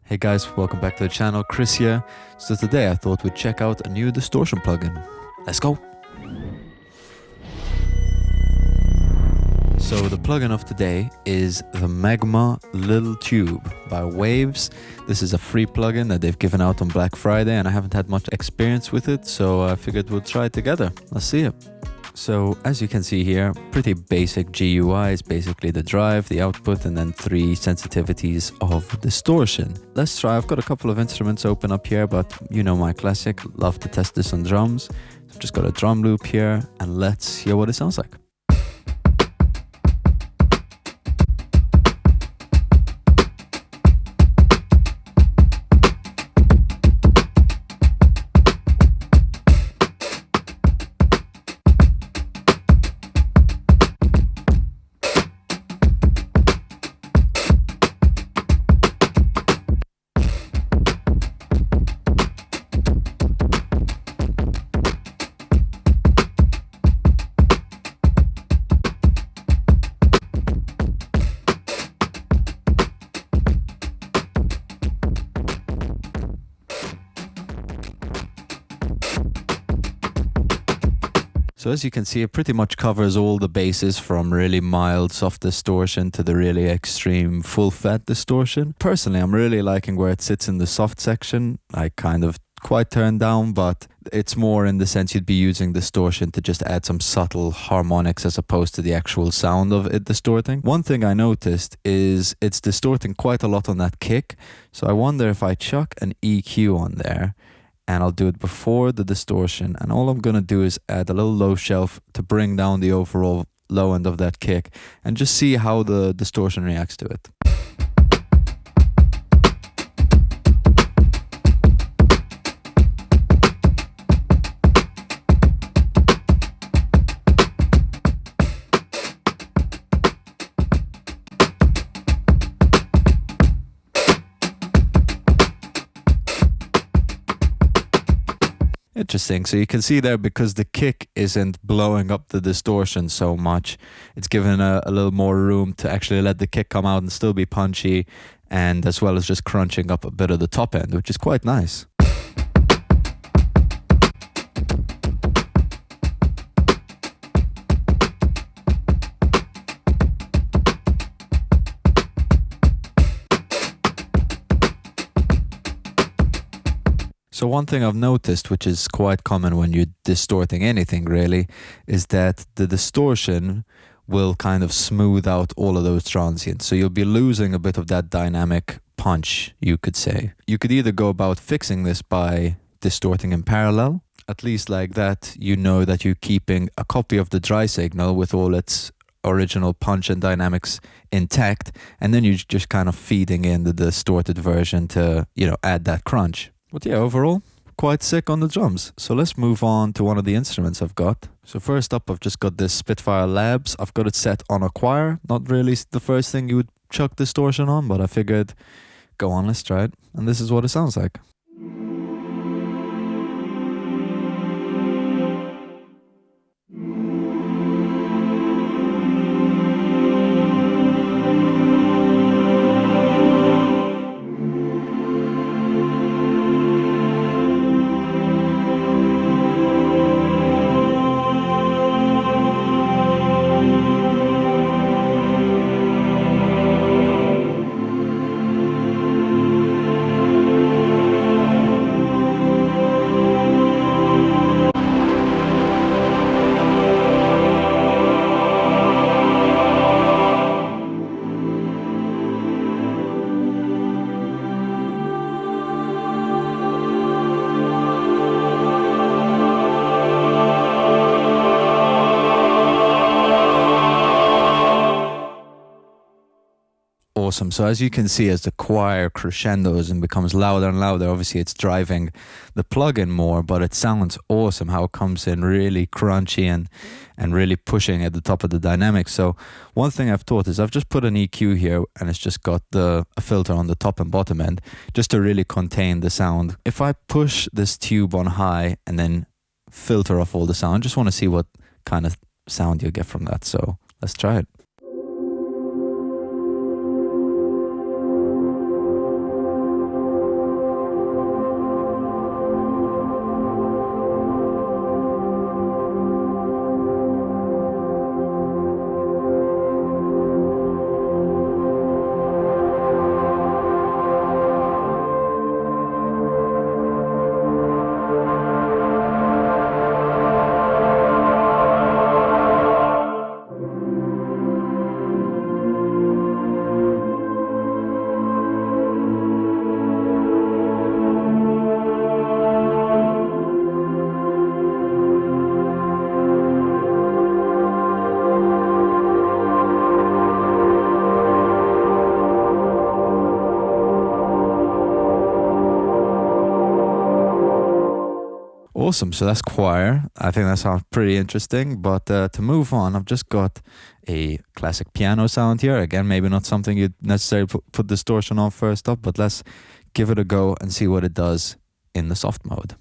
Hey guys, welcome back to the channel, Chris here. So today I thought we'd check out a new Distortion plugin. Let's go! So the plugin of today is the Magma Little Tube by Waves. This is a free plugin that they've given out on Black Friday and I haven't had much experience with it, so I figured we'll try it together. Let's see it. So as you can see here, pretty basic GUI is basically the drive, the output, and then 3 sensitivities of distortion. Let's try. I've got a couple of instruments open up here, but you know my classic, love to test this on drums. So I've just got a drum loop here, and let's hear what it sounds like. So as you can see, it pretty much covers all the bases from really mild soft distortion to the really extreme full fat distortion. Personally, I'm really liking where it sits in the soft section, like kind of quite turned down, but it's more in the sense you'd be using distortion to just add some subtle harmonics as opposed to the actual sound of it distorting. One thing I noticed is it's distorting quite a lot on that kick. So I wonder if I chuck an EQ on there, and I'll do it before the distortion, and all I'm gonna do is add a little low shelf to bring down the overall low end of that kick and just see how the distortion reacts to it. Interesting. So you can see there, because the kick isn't blowing up the distortion so much, it's given a little more room to actually let the kick come out and still be punchy, and as well as just crunching up a bit of the top end, which is quite nice. So one thing I've noticed, which is quite common when you're distorting anything really, is that the distortion will kind of smooth out all of those transients. So you'll be losing a bit of that dynamic punch, you could say. You could either go about fixing this by distorting in parallel. At least like that, you know that you're keeping a copy of the dry signal with all its original punch and dynamics intact, and then you're just kind of feeding in the distorted version to, you know, add that crunch. But yeah, overall, quite sick on the drums. So let's move on to one of the instruments I've got. So first up, I've just got this Spitfire Labs. I've got it set on a choir. Not really the first thing you would chuck distortion on, but I figured, go on, let's try it. And this is what it sounds like. Awesome. So as you can see, as the choir crescendos and becomes louder and louder, obviously it's driving the plugin more, but it sounds awesome how it comes in really crunchy and really pushing at the top of the dynamics. So one thing I've taught is I've just put an EQ here, and it's just got a filter on the top and bottom end just to really contain the sound. If I push this tube on high and then filter off all the sound, I just want to see what kind of sound you get from that. So let's try it. Awesome. So that's choir. I think that sounds pretty interesting. But to move on, I've just got a classic piano sound here. Again, maybe not something you'd necessarily put distortion on first up, but let's give it a go and see what it does in the soft mode.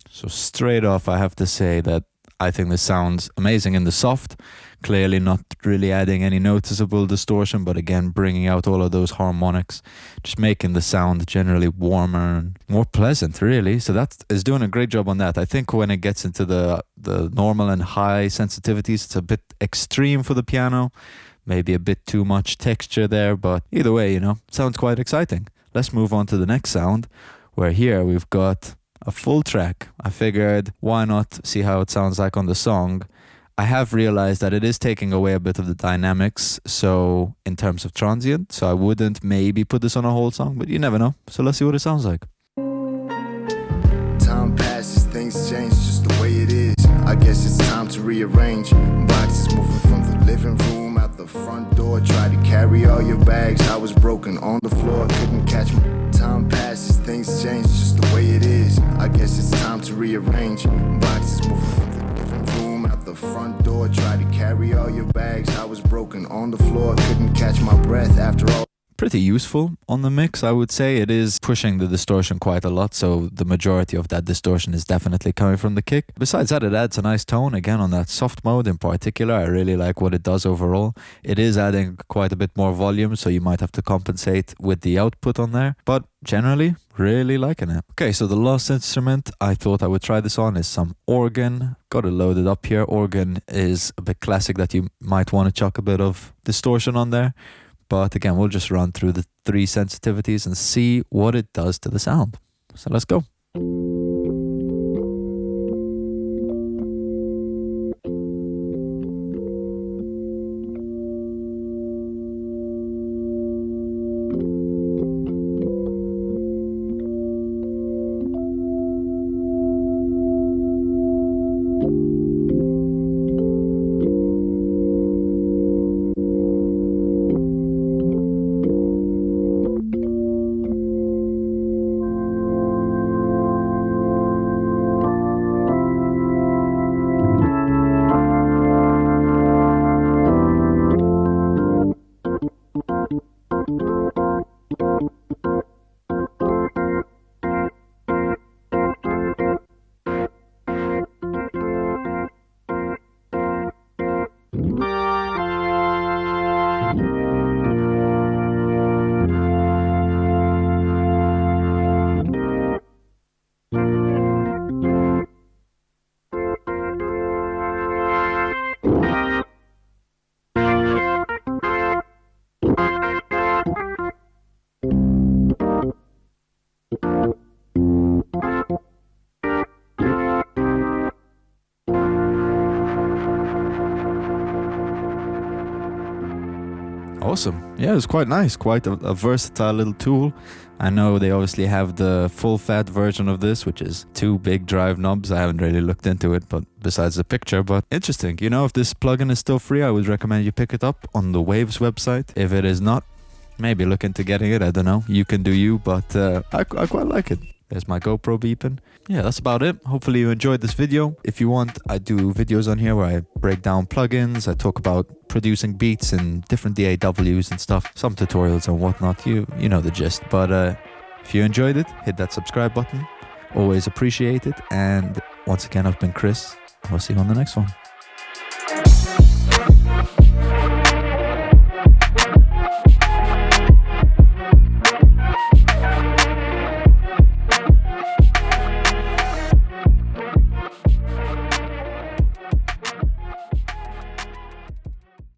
So straight off, I have to say that I think this sounds amazing in the soft. Clearly not really adding any noticeable distortion, but again, bringing out all of those harmonics, just making the sound generally warmer and more pleasant, really. So that is doing a great job on that. I think when it gets into the normal and high sensitivities, it's a bit extreme for the piano. Maybe a bit too much texture there, but either way, you know, sounds quite exciting. Let's move on to the next sound, where here we've got a full track. I figured, why not see how it sounds like on the song? I have realized that it is taking away a bit of the dynamics, so in terms of transient, so I wouldn't maybe put this on a whole song, but you never know. So let's see what it sounds like. Time passes, things change just the way it is. I guess it's time to rearrange. Boxes moving from the living room out the front door. Try to carry all your bags. I was broken on the floor, couldn't catch me. Time passes, things change just the way it is. I guess it's time to rearrange. Boxes moving from the living room out the front door. Try to carry all your bags. I was broken on the floor, couldn't catch my breath after all. Pretty useful on the mix, I would say. It is pushing the distortion quite a lot, so the majority of that distortion is definitely coming from the kick. Besides that, it adds a nice tone, again, on that soft mode in particular. I really like what it does overall. It is adding quite a bit more volume, so you might have to compensate with the output on there, but generally, really liking it. Okay, so the last instrument I thought I would try this on is some organ. Got it loaded up here. Organ is a bit classic that you might want to chuck a bit of distortion on there. But again, we'll just run through the 3 sensitivities and see what it does to the sound. So let's go. Awesome. Yeah, it was quite nice. Quite a versatile little tool. I know they obviously have the full fat version of this, which is 2 big drive knobs. I haven't really looked into it, but besides the picture, but interesting. You know, if this plugin is still free, I would recommend you pick it up on the Waves website. If it is not, maybe look into getting it. I don't know. You can do you, but I quite like it. There's my GoPro beeping. Yeah, that's about it. Hopefully you enjoyed this video. If you want, I do videos on here where I break down plugins. I talk about producing beats and different DAWs and stuff. Some tutorials and whatnot. You know the gist. But If you enjoyed it, hit that subscribe button. Always appreciate it. And once again, I've been Chris. I'll see you on the next one.